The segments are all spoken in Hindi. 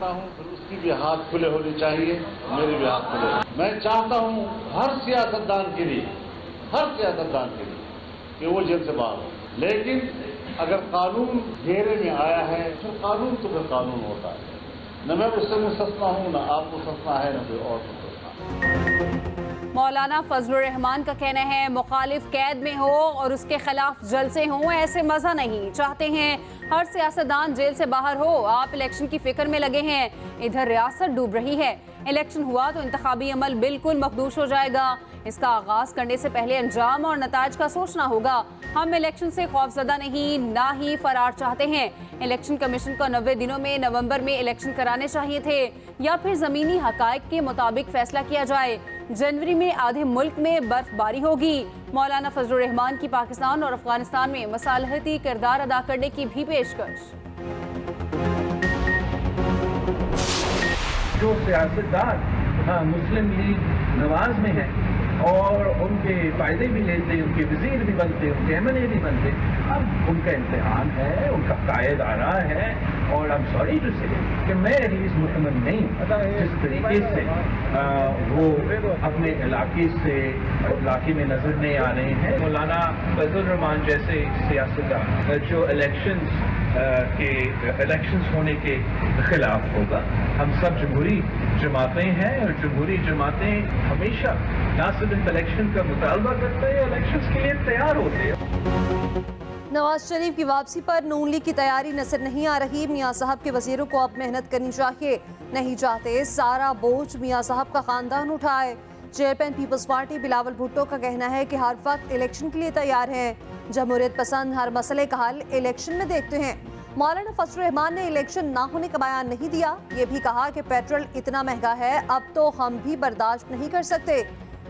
चाहता हूँ फिर उसकी भी हाथ खुले होने चाहिए, मेरे भी हाथ खुले। मैं चाहता हूँ हर सियासतदान के लिए कि वो जेल से बाहर हो, लेकिन अगर कानून घेरे में आया है फिर कानून तो फिर कानून होता है। न मैं उससे मुस्तस्ना हूँ, न आप मुस्तस्ना है, न कोई और मुस्तस्ना। मौलाना फजलुर रहमान का कहना है मुखालिफ कैद में हो और उसके खिलाफ जलसे हों, ऐसे मजा नहीं। चाहते हैं हर सियासतदान जेल से बाहर हो। आप इलेक्शन की फिक्र में लगे हैं, इधर रियासत डूब रही है। इलेक्शन हुआ तो इंतखाबी अमल बिल्कुल मखदूश हो जाएगा। इसका आगाज करने से पहले अंजाम और नताज का सोचना होगा। हम इलेक्शन से खौफजदा नहीं, ना ही फरार चाहते हैं। इलेक्शन कमीशन को 90 दिनों में नवंबर में इलेक्शन कराने चाहिए थे, या फिर जमीनी हकायक के मुताबिक फैसला किया जाए। जनवरी में आधे मुल्क में बर्फबारी होगी। मौलाना फजलुर रहमान की पाकिस्तान और अफगानिस्तान में मसालहती किरदार अदा करने की भी पेशकश। जो सियासतदान मुस्लिम लीग नवाज में है और उनके फायदे भी लेते, उनके वजीर भी बनते, उनके MLA भी बनते, अब उनका इम्तिहान है, उनका कायद आ रहा है। और आई एम सॉरी टू से कि मैं एटलीस्ट मुतमन नहीं जिस तरीके से वो अपने इलाके में नजर नहीं आ रहे हैं। मौलाना फजलुर रहमान जैसे सियासतदान जो इलेक्शंस होने के खिलाफ होगा। हम सब जमहूरी जमातें हैं और जमहूरी जमातें हमेशा ना सिर्फ इलेक्शन का मुतालबा करते हैं, इलेक्शंस के लिए तैयार होते हैं। नवाज शरीफ की वापसी पर नून लीग की तैयारी नजर नहीं आ रही। मियां साहब के वजीरों को अब मेहनत करनी चाहिए, नहीं चाहते सारा बोझ मियां साहब का खानदान उठाए। Chairman People's Party Bilawal Bhutto का कहना है कि हर वक्त इलेक्शन के लिए तैयार हैं। जमहूरियत पसंद हर मसले का हल इलेक्शन में देखते हैं। मौलाना फजलुर रहमान ने इलेक्शन ना होने का बयान नहीं दिया, ये भी कहा कि पेट्रोल इतना महंगा है अब तो हम भी बर्दाश्त नहीं कर सकते।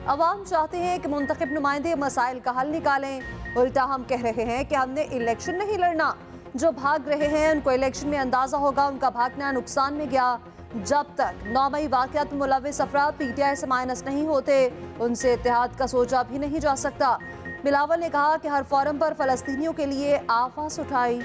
अवाम चाहते हैं कि मुंतखब नुमाइंदे मसाइल का हल निकालें, उल्टा हम कह रहे हैं कि हमने इलेक्शन नहीं लड़ना। जो भाग रहे हैं उनको इलेक्शन में अंदाजा होगा उनका भागना नुकसान में गया। जब तक 9 मई वाक़यात में मुलव्विस अफराद PTI से माइनस नहीं होते, उनसे इत्तेहाद का सोचा भी नहीं जा सकता। बिलावल ने कहा कि हर फोरम पर फ़लस्तीनियों के लिए आवाज़ उठाई।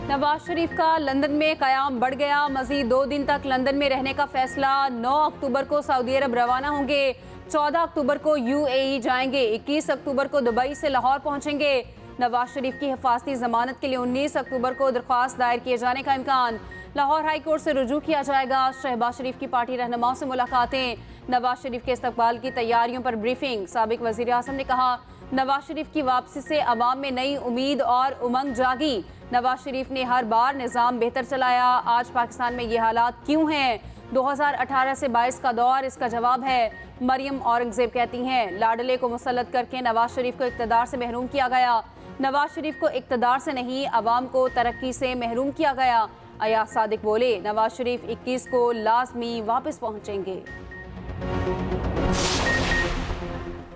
नवाज शरीफ का लंदन में क़याम बढ़ गया। मज़ीद 2 दिन तक लंदन में रहने का फैसला। 9 अक्टूबर को सऊदी अरब रवाना होंगे, 14 अक्टूबर को UAE जाएंगे, 21 अक्टूबर को दुबई से लाहौर पहुंचेंगे। नवाज शरीफ की हिफाजती जमानत के लिए 19 अक्टूबर को दरख्वास्त दायर किए जाने का इम्कान। लाहौर हाई कोर्ट से रुजू किया जाएगा। शहबाज शरीफ की पार्टी रहनुमाओं से मुलाकातें। नवाज शरीफ के इस्तकबाल की तैयारियों पर ब्रीफिंग। साबिक वज़ीर आज़म ने कहा नवाज शरीफ की वापसी से अवाम में नई उम्मीद और उमंग जागी। नवाज शरीफ ने हर बार निज़ाम बेहतर चलाया, आज पाकिस्तान में ये हालात क्यों हैं? 2018 से 22 का दौर इसका जवाब है। मरियम औरंगजेब कहती हैं लाडले को मुसल्लत करके नवाज शरीफ को इक़्तिदार से महरूम किया गया। नवाज शरीफ को इक़्तिदार से नहीं, अवाम को तरक्की से महरूम किया गया। अयाज सादिक बोले नवाज शरीफ 21 को लाजमी वापस पहुँचेंगे।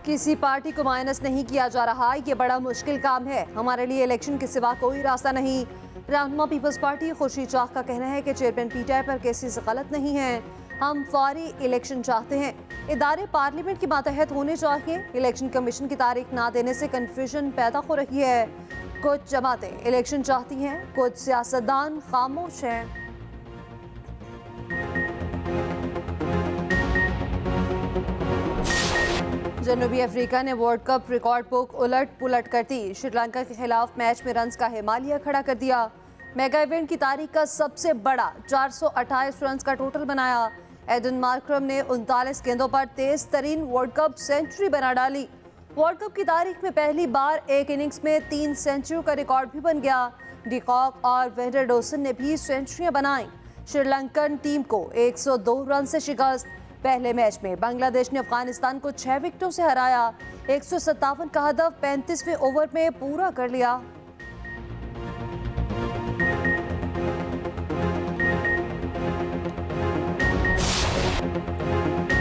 किसी पार्टी को माइनस नहीं किया जा रहा, ये बड़ा मुश्किल काम है। हमारे लिए इलेक्शन के सिवा कोई रास्ता नहीं। रहनुमा पीपल्स पार्टी खुर्शीद शाह का कहना है कि चेयरमैन PTI पर केसेस गलत नहीं हैं। हम फौरी इलेक्शन चाहते हैं। इदारे पार्लियामेंट की मातहत होने चाहिए। इलेक्शन कमीशन की तारीख ना देने से कन्फ्यूजन पैदा हो रही है। कुछ जमातें इलेक्शन चाहती हैं, कुछ सियासतदान खामोश हैं। जनूबी अफ्रीका ने वर्ल्ड कप रिकॉर्ड बुक उलट पुलट कर दी। श्रीलंका के खिलाफ मैच में रन्स का हिमालय खड़ा कर दिया। मेगा इवेंट की तारीख का सबसे बड़ा 428 रन्स का टोटल बनाया। एडन मार्करम ने 39 गेंदों पर तेज तरीन वर्ल्ड कप सेंचुरी बना डाली। वर्ल्ड कप की तारीख में पहली बार एक इनिंग्स में 3 सेंचुरी का रिकॉर्ड भी बन गया। डिकॉक और वेंडरडोसन ने भी सेंचुरियां बनाई। श्रीलंकन टीम को 102 रन से शिकस्त। पहले मैच में बांग्लादेश ने अफगानिस्तान को 6 विकेटों से हराया। 157 का हदफ 35वें ओवर में पूरा कर लिया।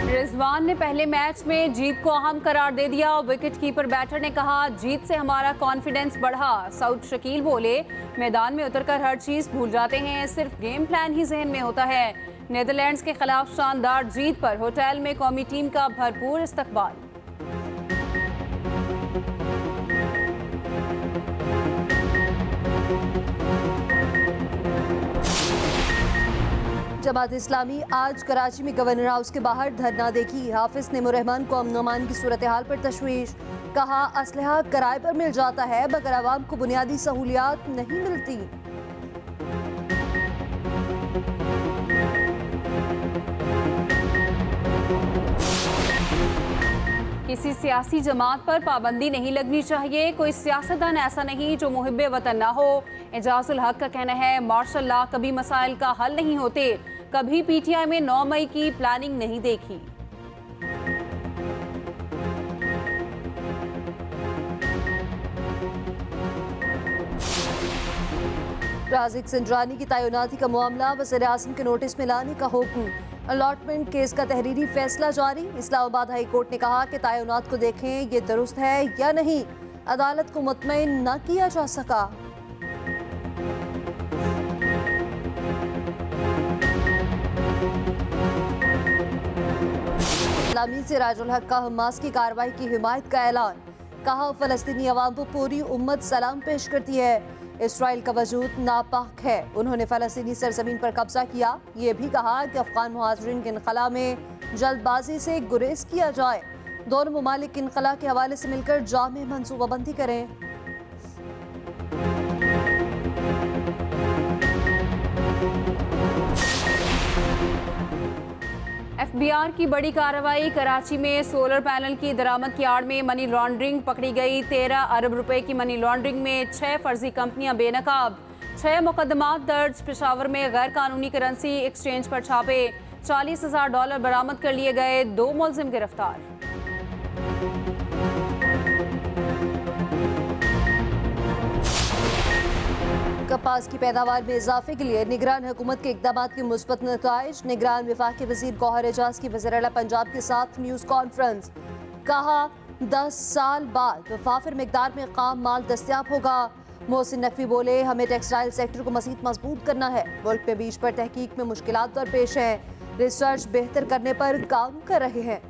रिजवान ने पहले मैच में जीत को अहम करार दे दिया। विकेट कीपर बैटर ने कहा जीत से हमारा कॉन्फिडेंस बढ़ा। सऊद शकील बोले मैदान में उतरकर हर चीज भूल जाते हैं, सिर्फ गेम प्लान ही जहन में होता है। नेदरलैंड्स के खिलाफ शानदार जीत पर होटल में कौमी टीम का भरपूर इस्तकबाल। जमात इस्लामी आज कराची में गवर्नर हाउस के बाहर धरना देगी। हाफिज नेमुररहमान को अमन अमान की सूरत हाल पर तशवीश, कहा असलहा किराए पर मिल जाता है मगर आवाम को बुनियादी सहूलियात नहीं मिलती। किसी सियासी जमात पर पाबंदी नहीं लगनी चाहिए। कोई सियासतदान ऐसा नहीं जो मुहिब्बे वतन ना हो। एजाजुल हक का कहना है मार्शल लॉ कभी मसाइल का हल नहीं होते। कभी पीटीआई में 9 मई की प्लानिंग नहीं देखी। राजिक संजरानी की तैनाती का मामला वज़ीर-ए-आज़म के नोटिस में लाने का हुक्म। अलॉटमेंट केस का तहरीरी फैसला जारी। इस्लामाबाद हाई कोर्ट ने कहा कि तैनात को देखें ये दुरुस्त है या नहीं। अदालत को मुतमईन न किया जा सका। इस्लामी से राजुल हक का हमास की कार्रवाई की हिमायत का ऐलान। कहा फलस्तीनी अवाम को पूरी उम्मत सलाम पेश करती है। इसराइल का वजूद नापाक है। उन्होंने फलस्तीनी सरजमीन पर कब्जा किया। ये भी कहा कि अफगान मुहाजिरीन के इनखला में जल्दबाजी से गुरेज किया जाए। दोनों ममालिक इनखला के हवाले से मिलकर जामे मनसूबाबंदी करें। एफबीआर की बड़ी कार्रवाई। कराची में सोलर पैनल की दरामद की आड़ में मनी लॉन्ड्रिंग पकड़ी गई। 13 अरब रुपए की मनी लॉन्ड्रिंग में 6 फर्जी कंपनियां बेनकाब। 6 मुकदमात दर्ज। पेशावर में गैर कानूनी करेंसी एक्सचेंज पर छापे। $40,000 बरामद कर लिए गए। 2 मुलजिम गिरफ्तार। कपास की पैदावार में इजाफे के लिए निगरान हुकूमत के इक़दामात के मुस्बत नताइज। निगरान विफाक के वज़ीर गौहर एजाज की वज़ीर आला पंजाब के साथ न्यूज़ कॉन्फ्रेंस। कहा 10 साल बाद वाफिर मिकदार में खाम माल दस्तियाब होगा। मोहसिन नकवी बोले हमें टेक्सटाइल सेक्टर को मज़ीद मजबूत करना है। मुल्क में बीज पर तहकीक में मुश्किलात दरपेश हैं। रिसर्च बेहतर करने पर काम कर रहे हैं।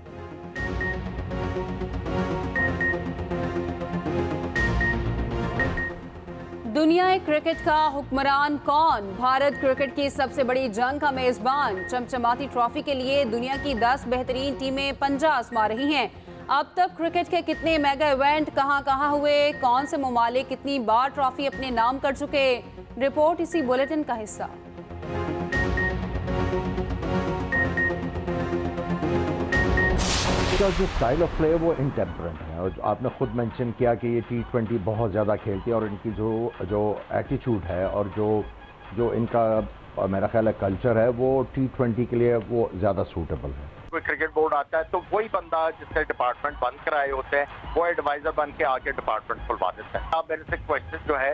दुनिया क्रिकेट का हुक्मरान कौन? भारत क्रिकेट की सबसे बड़ी जंग का मेजबान। चमचमाती ट्रॉफी के लिए दुनिया की 10 बेहतरीन टीमें पंजा आजमा रही हैं। अब तक क्रिकेट के कितने मेगा इवेंट कहां हुए, कौन से ममालिक कितनी बार ट्रॉफी अपने नाम कर चुके? रिपोर्ट इसी बुलेटिन का हिस्सा। इसका जो स्टाइल ऑफ प्ले है वो इंटेम्परेंट है और आपने खुद मेंशन किया कि ये T20 बहुत ज़्यादा खेलती है और इनकी जो एटीट्यूड है और जो इनका मेरा ख्याल है कल्चर है वो T20 के लिए वो ज़्यादा सूटेबल है। कोई क्रिकेट बोर्ड आता है तो वही बंदा जिससे डिपार्टमेंट बंद कराए होते हैं वो एडवाइजर बन के आके डिपार्टमेंट खुलवा देता है। आप मेरे से क्वेश्चन जो है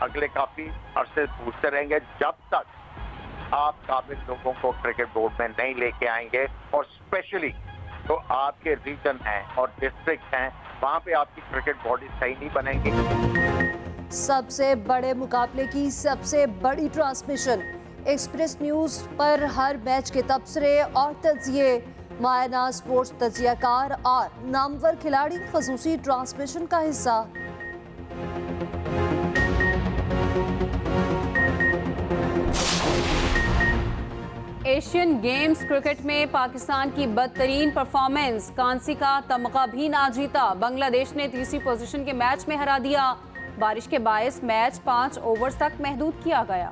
अगले काफ़ी अरसे पूछते रहेंगे जब तक आप काबिल लोगों को क्रिकेट बोर्ड में नहीं लेके आएंगे और स्पेशली तो आपके रीजन हैं और डिस्ट्रिक्ट हैं वहाँ पे आपकी क्रिकेट बॉडी सही नहीं बनेगी। सबसे बड़े मुकाबले की सबसे बड़ी ट्रांसमिशन। एक्सप्रेस न्यूज पर हर मैच के तबसरे और तजिए। मायना स्पोर्ट्स तजियाकार और नामवर खिलाड़ी खसूसी ट्रांसमिशन का हिस्सा। एशियन गेम्स क्रिकेट में पाकिस्तान की बदतरीन परफॉर्मेंस। कांसी का तमगा भी ना जीता। बांग्लादेश ने तीसरी पोजीशन के मैच में हरा दिया। बारिश के बायस मैच 5 ओवर्स तक महदूद किया गया।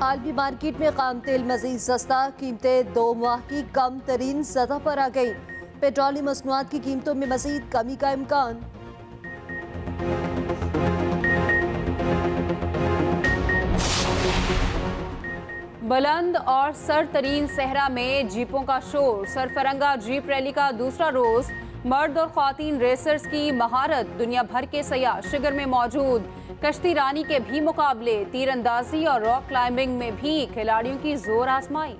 आलमी मार्केट में खाम तेल मजीद सस्ता। कीमतें 2 माह की कम तरीन सतह पर आ गई। पेट्रोलियम मसनूआत की कीमतों में मजीद कमी का इम्कान। बुलंद और सरतरीन सहरा में जीपों का शोर। सरफरंगा जीप रैली का दूसरा रोज। मर्द और ख्वातीन रेसर्स की महारत। दुनिया भर के सयाह शिगर में मौजूद। कश्ती रानी के भी मुकाबले। तीरंदाजी और रॉक क्लाइंबिंग में भी खिलाड़ियों की जोर आजमाई।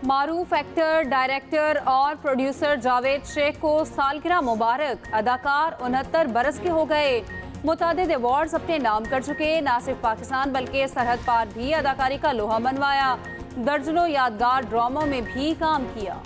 मारूफ एक्टर, डायरेक्टर और प्रोड्यूसर जावेद शेख को सालगिरह मुबारक। अदाकार 69 बरस के हो गए। मुतादिद अवार्ड्स अपने नाम कर चुके। ना सिर्फ पाकिस्तान बल्कि सरहद पार भी अदाकारी का लोहा मनवाया। दर्जनों यादगार ड्रामों में भी काम किया।